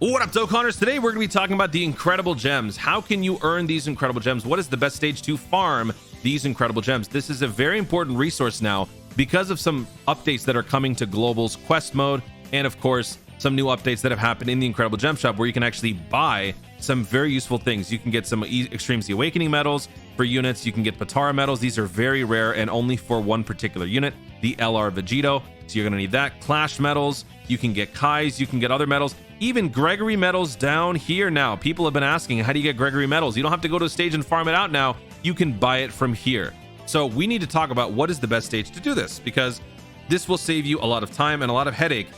What up, Dokkaners? Today we're going to be talking about the incredible gems. How can you earn these incredible gems? What is the best stage to farm these incredible gems? This is a very important resource now because of some updates that are coming to Global's quest mode, and of course some new updates that have happened in the incredible gem shop where you can actually buy some very useful things. You can get some Extreme Z Awakening medals for units. You can get Patara medals. These are very rare and only for one particular unit, the LR Vegito. So you're going to need that. Clash medals. You can get Kais. You can get other medals. Even Gregory medals down here now. People have been asking, how do you get Gregory medals? You don't have to go to a stage and farm it out now. You can buy it from here. So we need to talk about what is the best stage to do this, because this will save you a lot of time and a lot of headache.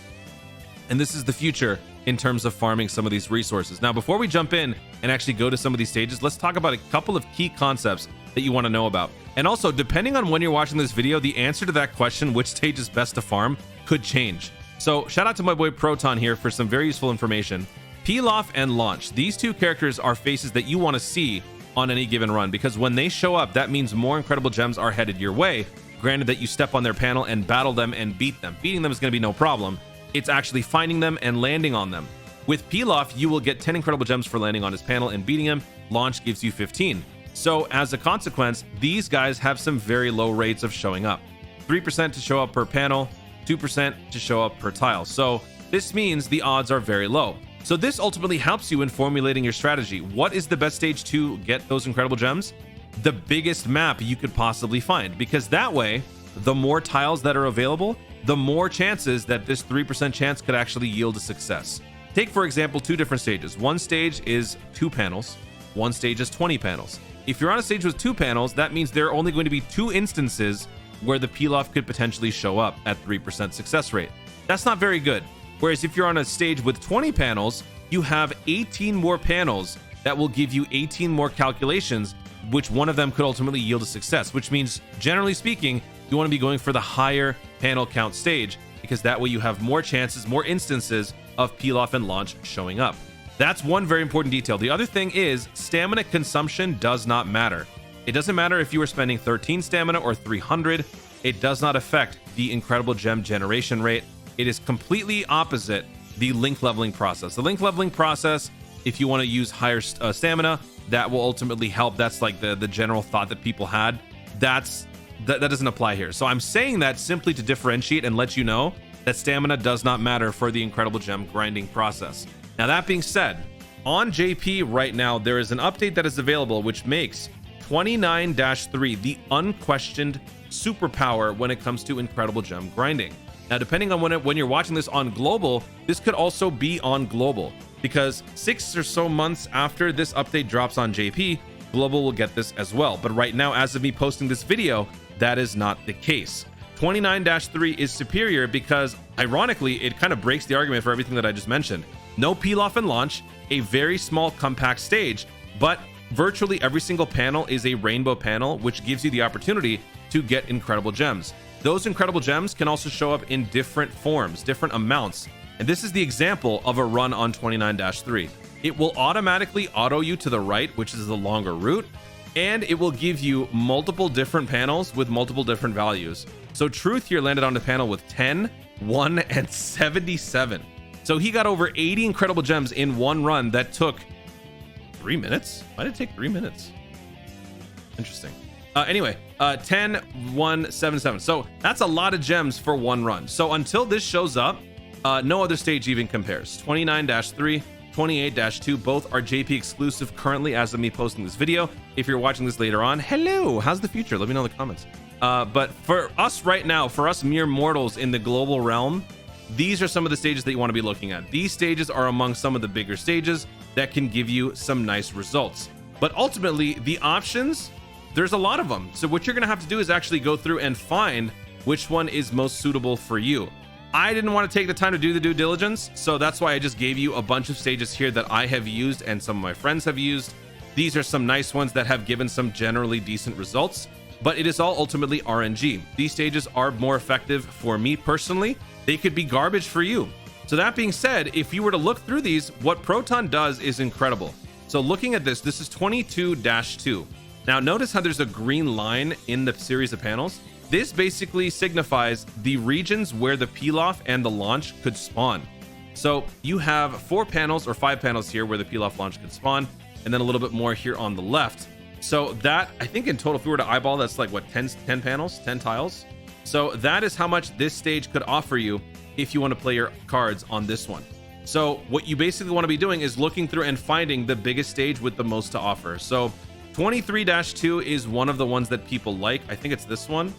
And this is the future in terms of farming some of these resources. Now, before we jump in and actually go to some of these stages, let's talk about a couple of key concepts that you want to know about. And also, depending on when you're watching this video, the answer to that question, which stage is best to farm, could change. So shout out to my boy Proton here for some very useful information. Peel Off and Launch. These two characters are faces that you want to see on any given run, because when they show up, that means more incredible gems are headed your way. Granted that you step on their panel and battle them and beat them. Beating them is going to be no problem. It's actually finding them and landing on them. With Peel Off, you will get 10 incredible gems for landing on his panel and beating him. Launch gives you 15. So as a consequence, these guys have some very low rates of showing up. 3% to show up per panel, 2% to show up per tile. So this means the odds are very low. So this ultimately helps you in formulating your strategy. What is the best stage to get those incredible gems? The biggest map you could possibly find, because that way, the more tiles that are available, the more chances that this 3% chance could actually yield a success. Take, for example, two different stages. One stage is 2 panels. One stage is 20 panels. If you're on a stage with 2 panels, that means there are only going to be 2 instances where the peel off could potentially show up at 3% success rate. That's not very good. Whereas if you're on a stage with 20 panels, you have 18 more panels that will give you 18 more calculations, which one of them could ultimately yield a success, which means, generally speaking, you want to be going for the higher panel count stage, because that way you have more chances, more instances of Peel Off and Launch showing up. That's one very important detail. The other thing is stamina consumption does not matter. It doesn't matter if you are spending 13 stamina or 300. It does not affect the incredible gem generation rate. It is completely opposite the link leveling process. The link leveling process, if you want to use higher stamina, that will ultimately help. That's like the general thought that people had. That doesn't apply here. So I'm saying that simply to differentiate and let you know that stamina does not matter for the incredible gem grinding process. Now, that being said, on JP right now, there is an update that is available which makes 29-3 the unquestioned superpower when it comes to incredible gem grinding. Now, depending on when you're watching this on Global, this could also be on Global, because 6 or so months after this update drops on JP, Global will get this as well. But right now, as of me posting this video, that is not the case. 29-3 is superior because, ironically, it kind of breaks the argument for everything that I just mentioned. No peel off and launch, a very small compact stage, but virtually every single panel is a rainbow panel, which gives you the opportunity to get incredible gems. Those incredible gems can also show up in different forms, different amounts. And this is the example of a run on 29-3. It will automatically auto you to the right, which is the longer route, and it will give you multiple different panels with multiple different values. So Truth here landed on the panel with 10, 1, and 77. So he got over 80 incredible gems in one run that took 3 minutes. Why did it take 3 minutes? Interesting. Anyway, 10, 1, 7, 7. So that's a lot of gems for one run. So until this shows up, no other stage even compares. 29-3, 28-2, both are JP exclusive currently as of me posting this video. If you're watching this later on, hello, how's the future? Let me know in the comments. But for us right now, for us mere mortals in the global realm, these are some of the stages that you want to be looking at. These stages are among some of the bigger stages that can give you some nice results. But ultimately, the options, there's a lot of them. So what you're going to have to do is actually go through and find which one is most suitable for you. I didn't want to take the time to do the due diligence, so that's why I just gave you a bunch of stages here that I have used and some of my friends have used. These are some nice ones that have given some generally decent results, but it is all ultimately RNG. These stages are more effective for me personally. They could be garbage for you. So that being said, if you were to look through these, what Proton does is incredible. So looking at this, this is 22-2. Now notice how there's a green line in the series of panels. This basically signifies the regions where the peel off and the launch could spawn. So you have 4 panels or 5 panels here where the peel off launch could spawn, and then a little bit more here on the left. So that, I think in total, if we were to eyeball, that's like what, 10 panels, 10 tiles. So that is how much this stage could offer you if you want to play your cards on this one. So what you basically want to be doing is looking through and finding the biggest stage with the most to offer. So 23-2 is one of the ones that people like. I think it's this one.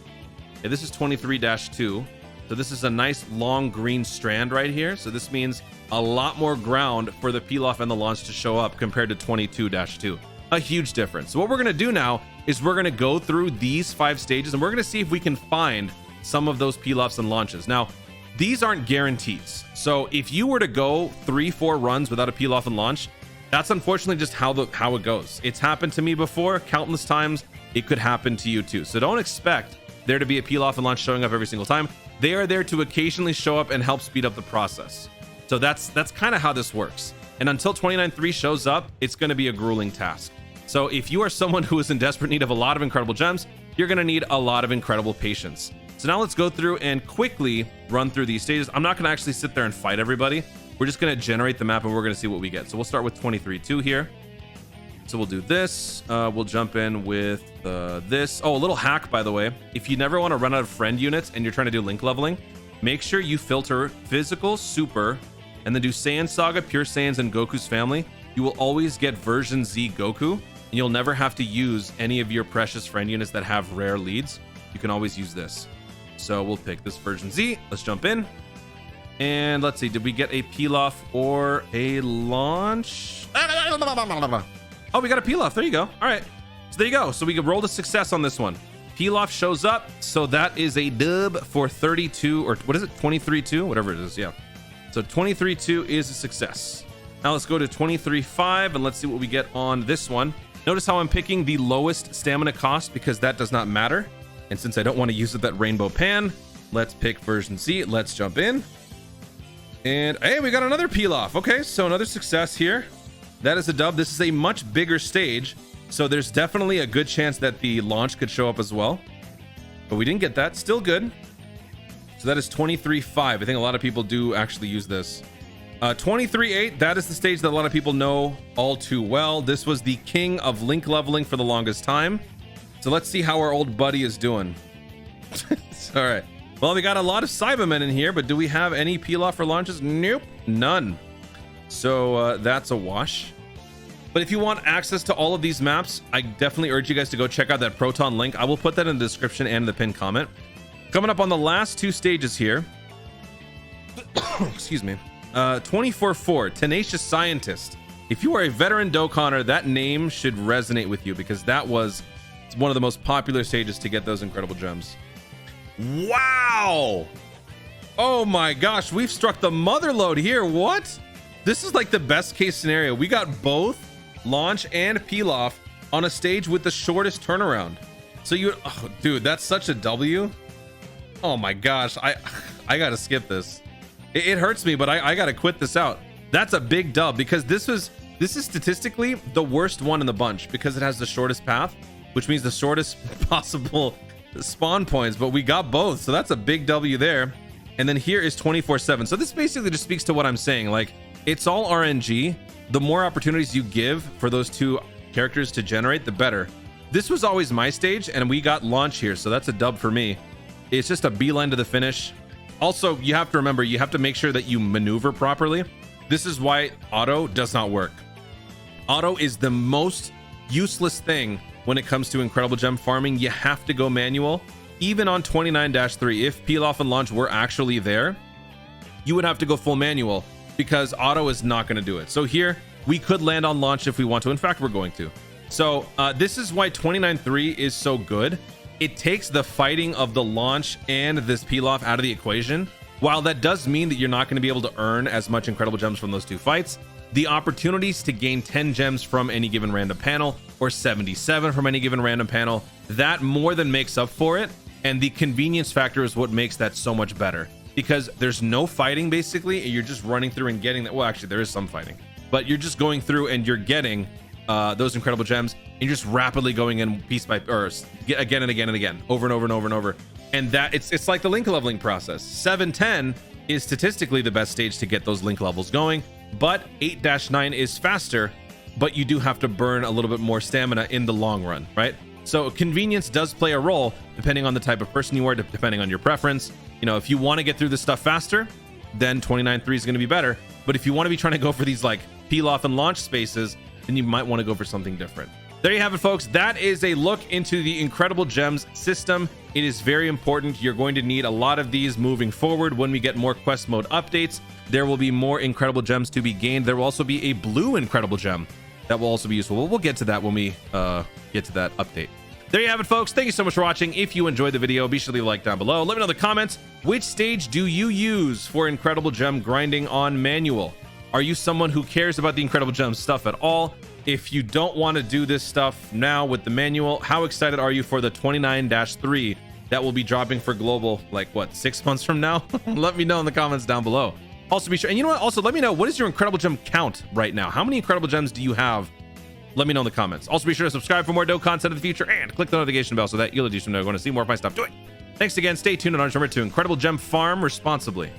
Yeah, this is 23-2. So this is a nice long green strand right here. So this means a lot more ground for the peel off and the launch to show up compared to 22-2. A huge difference. So what we're going to do now is we're going to go through these 5 stages and we're going to see if we can find some of those peel offs and launches. Now, these aren't guarantees. So if you were to go 3-4 runs without a peel off and launch, that's unfortunately just how it goes. It's happened to me before countless times. It could happen to you too. So don't expect there to be a peel off and launch showing up every single time. They are there to occasionally show up and help speed up the process. So that's kind of how this works. And until 29.3 shows up, it's going to be a grueling task. So if you are someone who is in desperate need of a lot of incredible gems, you're going to need a lot of incredible patience. So now let's go through and quickly run through these stages. I'm not going to actually sit there and fight everybody. We're just going to generate the map and we're going to see what we get. So we'll start with 23.2 here. So we'll do this. We'll jump in with this. Oh, a little hack, by the way. If you never want to run out of friend units and you're trying to do link leveling, make sure you filter physical, super, and then do Saiyan Saga, Pure Saiyans, and Goku's family. You will always get version Z Goku, and you'll never have to use any of your precious friend units that have rare leads. You can always use this. So we'll pick this version Z. Let's jump in. And let's see, did we get a peel off or a launch? Oh, we got a peel off. There you go. All right. So there you go. So we can roll the success on this one. Peel off shows up. So that is a dub for 32, or what is it? 23.2, whatever it is. Yeah. So 23.2 is a success. Now let's go to 23.5 and let's see what we get on this one. Notice how I'm picking the lowest stamina cost because that does not matter. And since I don't want to use that rainbow pan, let's pick version C. Let's jump in. And hey, we got another peel off. Okay, so another success here. That is a dub. This is a much bigger stage. So there's definitely a good chance that the launch could show up as well. But we didn't get that. Still good. So that is 23.5. I think a lot of people do actually use this. 23.8, that is the stage that a lot of people know all too well. This was the king of link leveling for the longest time. So let's see how our old buddy is doing. All right. Well, we got a lot of Cybermen in here, but do we have any peel off or launches? Nope, none. So that's a wash. But if you want access to all of these maps, I definitely urge you guys to go check out that Proton link. I will put that in the description and the pinned comment. Coming up on the last 2 stages here. Excuse me. 24.4, Tenacious Scientist. If you are a veteran Dokkaner, that name should resonate with you because that was one of the most popular stages to get those incredible gems. Wow! Oh my gosh, we've struck the mother load here. What? This is like the best case scenario. We got both launch and peel off on a stage with the shortest turnaround. So oh, dude, that's such a W. Oh my gosh, I gotta skip this. It hurts me, but I gotta quit this out. That's a big dub because this is statistically the worst one in the bunch because it has the shortest path, which means the shortest possible spawn points, but we got both. So that's a big W there. And then here is 24/7. So this basically just speaks to what I'm saying. Like, it's all RNG. The more opportunities you give for those 2 characters to generate, the better. This was always my stage and we got launch here. So that's a dub for me. It's just a beeline to the finish. Also, you have to remember, you have to make sure that you maneuver properly. This is why auto does not work. Auto is the most useless thing when it comes to incredible gem farming. You have to go manual. Even on 29-3, if peel off and launch were actually there, you would have to go full manual because auto is not going to do it. So here we could land on launch if we want to. In fact, we're going to. So this is why 29.3 is so good. It takes the fighting of the launch and this peel off out of the equation. While that does mean that you're not going to be able to earn as much incredible gems from those 2 fights, the opportunities to gain 10 gems from any given random panel or 77 from any given random panel, that more than makes up for it. And the convenience factor is what makes that so much better because there's no fighting basically. And you're just running through and getting that. Well, actually there is some fighting, but you're just going through and you're getting those incredible gems and you're just rapidly going in piece by, or again and again and again, over and over and over and over. And that it's like the link leveling process. 7-10, is statistically the best stage to get those link levels going, but 8-9 is faster, but you do have to burn a little bit more stamina in the long run, right? So convenience does play a role depending on the type of person you are, depending on your preference. You know, if you want to get through this stuff faster, then 29.3 is going to be better. But if you want to be trying to go for these like peel off and launch spaces, then you might want to go for something different. There you have it, folks. That is a look into the Incredible Gems system. It is very important. You're going to need a lot of these moving forward. When we get more quest mode updates, there will be more Incredible Gems to be gained. There will also be a blue Incredible Gem that will also be useful. We'll get to that when we get to that update. There you have it, folks. Thank you so much for watching. If you enjoyed the video, be sure to leave a like down below. Let me know in the comments, which stage do you use for Incredible Gem grinding on manual? Are you someone who cares about the Incredible Gem stuff at all? If you don't want to do this stuff now with the manual, how excited are you for the 29-3 that will be dropping for global, like what, 6 months from now? Let me know in the comments down below. Also be sure, and you know what, also let me know, what is your Incredible Gem count right now? How many Incredible Gems do you have? Let me know in the comments. Also be sure to subscribe for more dope content in the future and click the notification bell so that you'll know when to see more of my stuff. Do it. Thanks again. Stay tuned and remember to Incredible Gem farm responsibly.